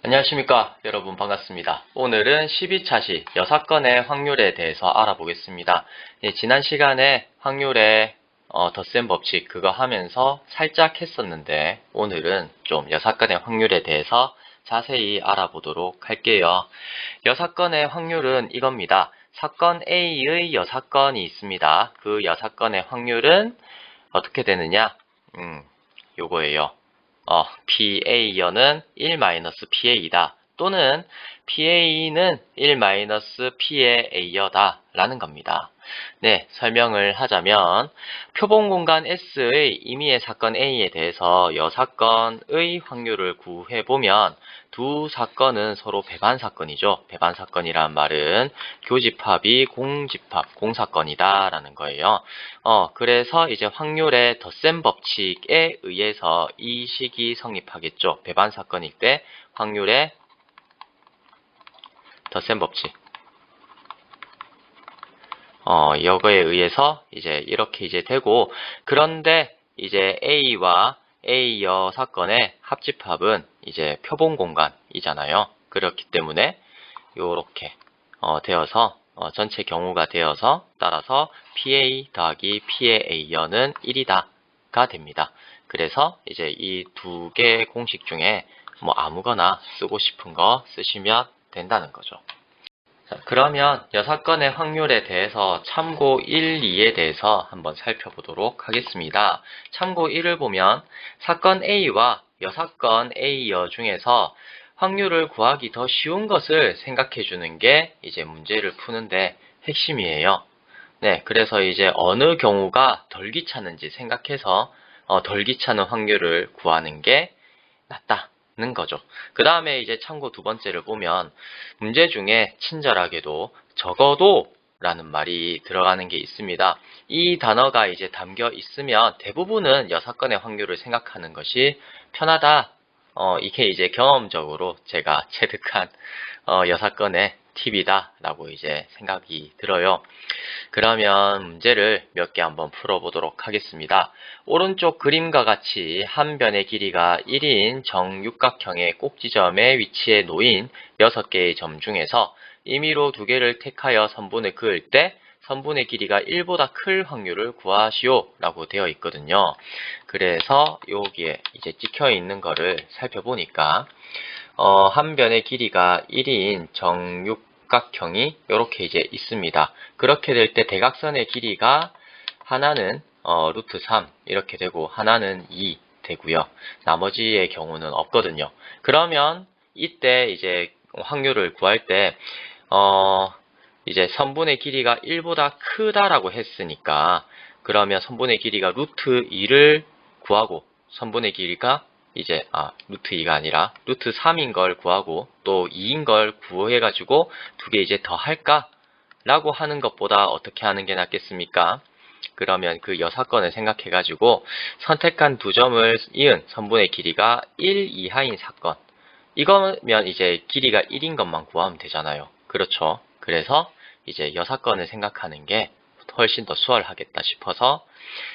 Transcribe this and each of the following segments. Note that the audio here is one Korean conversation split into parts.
안녕하십니까 여러분, 반갑습니다. 오늘은 12차시 6건의 확률에 대해서 알아보겠습니다. 지난 시간에 확률의 덧셈 법칙 그거 하면서 살짝 했었는데, 오늘은 좀 6건의 확률에 대해서 자세히 알아보도록 할게요. 6건의 확률은 이겁니다. 사건 A의 6건이 있습니다. 그 6건의 확률은 어떻게 되느냐? 요거예요. PA여는 1-PA다. 또는 PA는 1-P의 A여다 라는 겁니다. 네, 설명을 하자면 표본 공간 S의 임의의 사건 A에 대해서 여사건의 확률을 구해보면 두 사건은 서로 배반 사건이죠. 배반 사건이란 말은 교집합이 공집합, 공사건이다 라는 거예요. 그래서 이제 확률의 덧셈 법칙에 의해서 이 식이 성립하겠죠. 배반 사건일 때 확률의 덧셈 법칙. 이거에 의해서 이제 이렇게 이제 되고, 그런데 이제 A와 A여 사건의 합집합은 이제 표본 공간이잖아요. 그렇기 때문에 요렇게 되어서 전체 경우가 되어서, 따라서 PA 더하기 P의 A여는 1이다가 됩니다. 그래서 이제 이 두 개의 공식 중에 뭐 아무거나 쓰고 싶은 거 쓰시면 된다는 거죠. 자, 그러면 여사건의 확률에 대해서 참고 1, 2에 대해서 한번 살펴보도록 하겠습니다. 참고 1을 보면 사건 A와 여사건 A여 중에서 확률을 구하기 더 쉬운 것을 생각해 주는 게 이제 문제를 푸는데 핵심이에요. 네, 그래서 이제 어느 경우가 덜 귀찮은지 생각해서 덜 귀찮은 확률을 구하는 게 낫다는 거죠. 그 다음에 이제 참고 두 번째를 보면 문제 중에 친절하게도 적어도 라는 말이 들어가는 게 있습니다. 이 단어가 이제 담겨 있으면 대부분은 여사건의 확률을 생각하는 것이 편하다. 이게 이제 경험적으로 제가 체득한 여사건의 팁이다 라고 이제 생각이 들어요. 그러면 문제를 몇 개 한번 풀어보도록 하겠습니다. 오른쪽 그림과 같이 한 변의 길이가 1인 정육각형의 꼭지점에 위치해 놓인 6개의 점 중에서 임의로 2개를 택하여 선분을 그을 때 선분의 길이가 1보다 클 확률을 구하시오 라고 되어 있거든요. 그래서 여기에 이제 찍혀 있는 거를 살펴보니까 한 변의 길이가 1인 정육각형이 이렇게 이제 있습니다. 그렇게 될 때 대각선의 길이가 하나는 루트 3 이렇게 되고 하나는 2 되고요. 나머지의 경우는 없거든요. 그러면 이때 이제 확률을 구할 때 이제 선분의 길이가 1보다 크다라고 했으니까, 그러면 선분의 길이가 루트 2를 구하고 선분의 길이가 이제 루트 2가 아니라 루트 3인 걸 구하고 또 2인 걸 구해가지고 2개 이제 더 할까? 라고 하는 것보다 어떻게 하는 게 낫겠습니까? 그러면 그 여사건을 생각해가지고 선택한 두 점을 이은 선분의 길이가 1 이하인 사건, 이거면 이제 길이가 1인 것만 구하면 되잖아요. 그렇죠? 그래서 이제 여사건을 생각하는 게 훨씬 더 수월하겠다 싶어서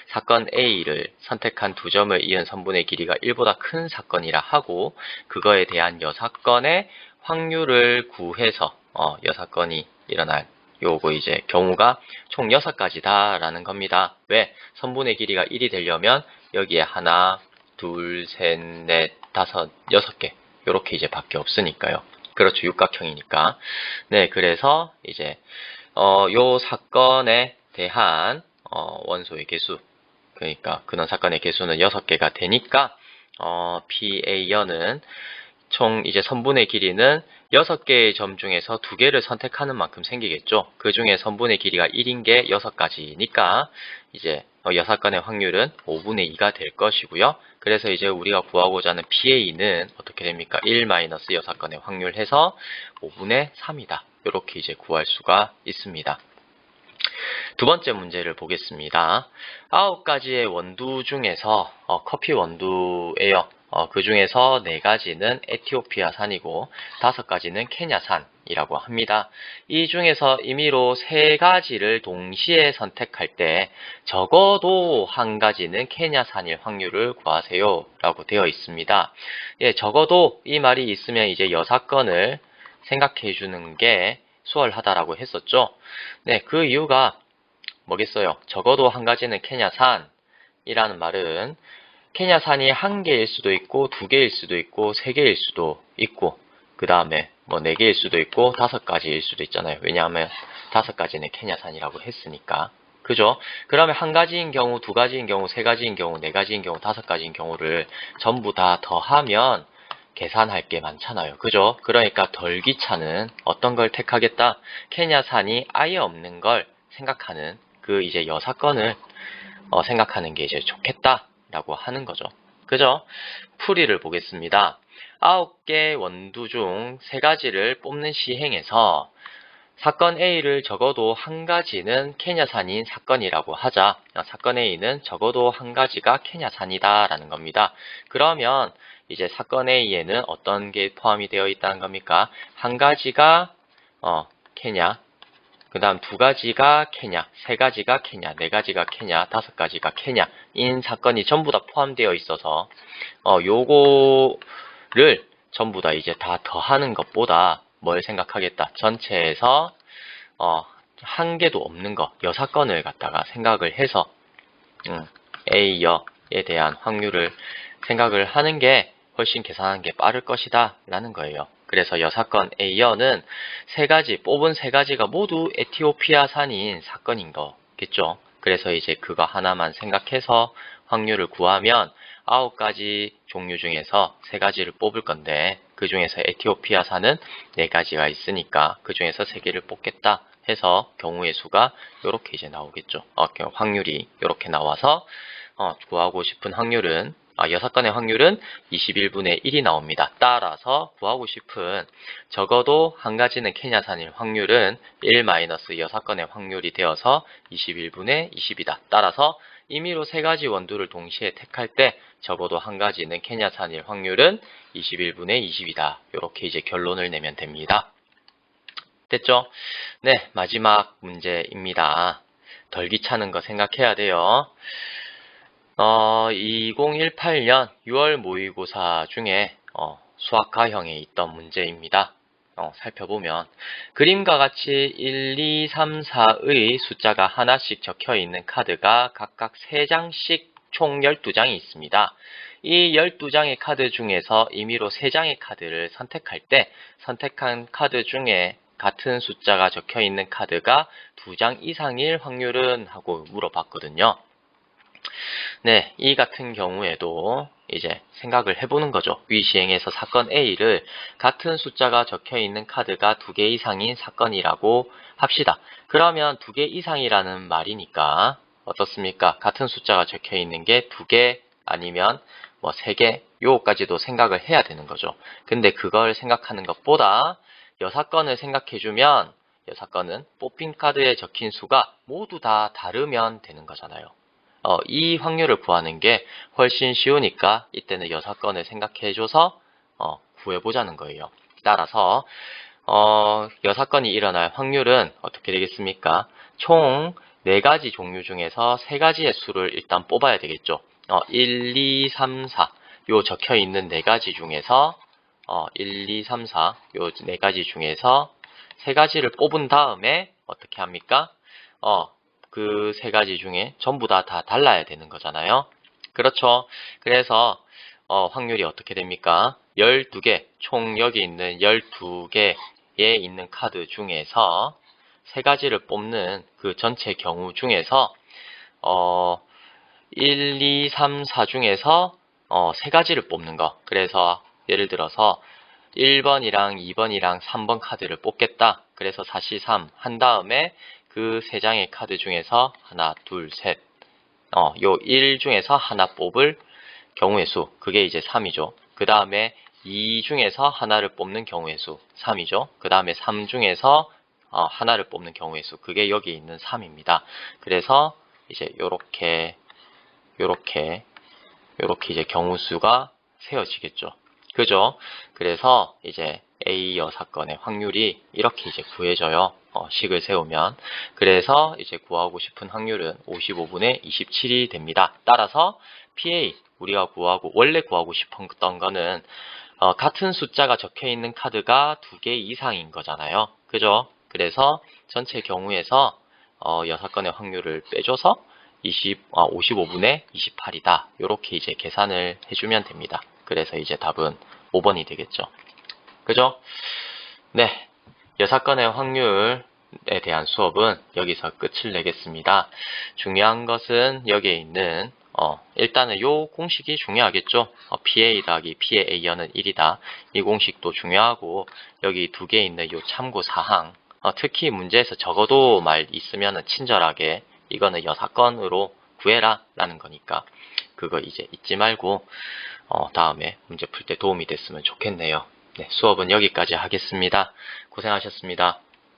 사건 A를 선택한 두 점을 이은 선분의 길이가 1보다 큰 사건이라 하고, 그거에 대한 여사건의 확률을 구해서 여사건이 일어날 요거 이제 경우가 총 6가지다 라는 겁니다. 왜? 선분의 길이가 1이 되려면 여기에 하나, 둘, 셋, 넷, 다섯, 6개 요렇게 이제 밖에 없으니까요. 그렇죠. 육각형이니까. 네, 그래서 이제 요 사건에 대한 원소의 개수, 그러니까 근원 사건의 개수는 6개가 되니까 PA여는 총 이제 선분의 길이는 6개의 점 중에서 2개를 선택하는 만큼 생기겠죠. 그 중에 선분의 길이가 1인 게 6가지니까 이제 여사건의 확률은 5분의 2가 될 것이고요. 그래서 이제 우리가 구하고자 하는 PA는 어떻게 됩니까? 1-여사건의 확률 해서 5분의 3이다. 이렇게 이제 구할 수가 있습니다. 두 번째 문제를 보겠습니다. 9가지의 원두 중에서 커피 원두예요. 그 중에서 4가지는 에티오피아산이고 5가지는 케냐산이라고 합니다. 이 중에서 임의로 3가지를 동시에 선택할 때 적어도 1가지는 케냐산일 확률을 구하세요 라고 되어 있습니다. 예, 적어도 이 말이 있으면 이제 여사건을 생각해 주는 게 수월하다라고 했었죠. 네, 그 이유가 뭐겠어요? 적어도 1가지는 케냐산이라는 말은 케냐산이 1개일 수도 있고 2개일 수도 있고 3개일 수도 있고 그 다음에 뭐 4개일 수도 있고 5가지일 수도 있잖아요. 왜냐하면 5가지는 케냐산이라고 했으니까. 그죠? 그러면 1가지인 경우, 2가지인 경우, 3가지인 경우, 4가지인 경우, 5가지인 경우를 전부 다 더하면 계산할 게 많잖아요. 그죠? 그러니까 덜 귀찮은 어떤 걸 택하겠다? 케냐산이 아예 없는 걸 생각하는 그 이제 여사건을 생각하는 게 이제 좋겠다라고 하는 거죠. 그죠? 풀이를 보겠습니다. 9개 원두 중 3가지를 뽑는 시행에서 사건 A를 적어도 1가지는 케냐산인 사건이라고 하자. 사건 A는 적어도 1가지가 케냐산이다 라는 겁니다. 그러면 이제 사건 A에는 어떤 게 포함이 되어 있다는 겁니까? 1가지가 케냐, 그 다음 2가지가 케냐, 3가지가 케냐, 4가지가 케냐, 5가지가 케냐인 사건이 전부 다 포함되어 있어서 요거를 전부 다 이제 다 더하는 것보다 뭘 생각하겠다. 전체에서 1개도 없는 거, 여사건을 갖다가 생각을 해서 A여에 대한 확률을 생각을 하는 게 훨씬 계산하는 게 빠를 것이다 라는 거예요. 그래서 여사건 A여는 3가지, 뽑은 3가지가 모두 에티오피아산인 사건인 거겠죠. 그래서 이제 그거 하나만 생각해서 확률을 구하면 9가지 종류 중에서 3가지를 뽑을 건데 그 중에서 에티오피아산은 4가지가 있으니까 그 중에서 3개를 뽑겠다 해서 경우의 수가 이렇게 이제 나오겠죠. 확률이 이렇게 나와서 구하고 싶은 확률은 여사건의 확률은 21분의 1이 나옵니다. 따라서 구하고 싶은 적어도 1가지는 케냐산일 확률은 1-6건의 확률이 되어서 21분의 20이다. 따라서 임의로 3가지 원두를 동시에 택할 때 적어도 1가지는 케냐산일 확률은 21분의 20이다. 이렇게 이제 결론을 내면 됩니다. 됐죠? 네, 마지막 문제입니다. 덜 귀찮은 거 생각해야 돼요. 2018년 6월 모의고사 중에 수학가형에 있던 문제입니다. 살펴보면 그림과 같이 1, 2, 3, 4의 숫자가 하나씩 적혀 있는 카드가 각각 3장씩 총 12장이 있습니다. 이 12장의 카드 중에서 임의로 3장의 카드를 선택할 때 선택한 카드 중에 같은 숫자가 적혀 있는 카드가 2장 이상일 확률은? 하고 물어봤거든요. 네, 이 같은 경우에도 이제 생각을 해보는 거죠. 위 시행에서 사건 A를 같은 숫자가 적혀 있는 카드가 2개 이상인 사건이라고 합시다. 그러면 2개 이상이라는 말이니까 어떻습니까? 같은 숫자가 적혀 있는 게 2개 아니면 뭐 3개 요거까지도 생각을 해야 되는 거죠. 근데 그걸 생각하는 것보다 여사건을 생각해주면 여사건은 뽑힌 카드에 적힌 수가 모두 다 다르면 되는 거잖아요. 이 확률을 구하는 게 훨씬 쉬우니까 이때는 여사건을 생각해줘서 구해보자는 거예요. 따라서 여사건이 일어날 확률은 어떻게 되겠습니까? 총 4가지 종류 중에서 3가지의 수를 일단 뽑아야 되겠죠. 1, 2, 3, 4 요 적혀있는 4가지 중에서 1, 2, 3, 4 요 4가지 중에서 3가지를 뽑은 다음에 어떻게 합니까? 그 3가지 중에 전부 다 달라야 되는 거잖아요. 그렇죠. 그래서 확률이 어떻게 됩니까? 12개, 총 여기 있는 12개에 있는 카드 중에서 3가지를 뽑는 그 전체 경우 중에서 1, 2, 3, 4 중에서 3가지를 뽑는 거. 그래서 예를 들어서 1번이랑 2번이랑 3번 카드를 뽑겠다. 그래서 4, 3 한 다음에 그 3장의 카드 중에서 하나, 둘, 셋 요 1 중에서 하나 뽑을 경우의 수, 그게 이제 3이죠. 그 다음에 2 중에서 하나를 뽑는 경우의 수, 3이죠. 그 다음에 3 중에서 하나를 뽑는 경우의 수, 그게 여기 있는 3입니다. 그래서 이제 요렇게 이제 경우 수가 세워지겠죠. 그죠? 그래서 이제 A여 사건의 확률이 이렇게 이제 구해져요. 식을 세우면. 그래서 이제 구하고 싶은 확률은 55분의 27이 됩니다. 따라서 PA, 우리가 원래 구하고 싶었던 거는 같은 숫자가 적혀 있는 카드가 2개 이상인 거잖아요. 그죠? 그래서 전체 경우에서 여사건의 확률을 빼줘서 55분의 28이다. 이렇게 이제 계산을 해주면 됩니다. 그래서 이제 답은 5번이 되겠죠. 그죠? 네. 여사건의 확률에 대한 수업은 여기서 끝을 내겠습니다. 중요한 것은 여기에 있는 일단은 요 공식이 중요하겠죠. PA 더하기 PA는 1이다. 이 공식도 중요하고 여기 2개 있는 요 참고 사항 특히 문제에서 적어도 말 있으면 친절하게 이거는 여사건으로 구해라 라는 거니까 그거 이제 잊지 말고 다음에 문제 풀 때 도움이 됐으면 좋겠네요. 네, 수업은 여기까지 하겠습니다. 고생하셨습니다.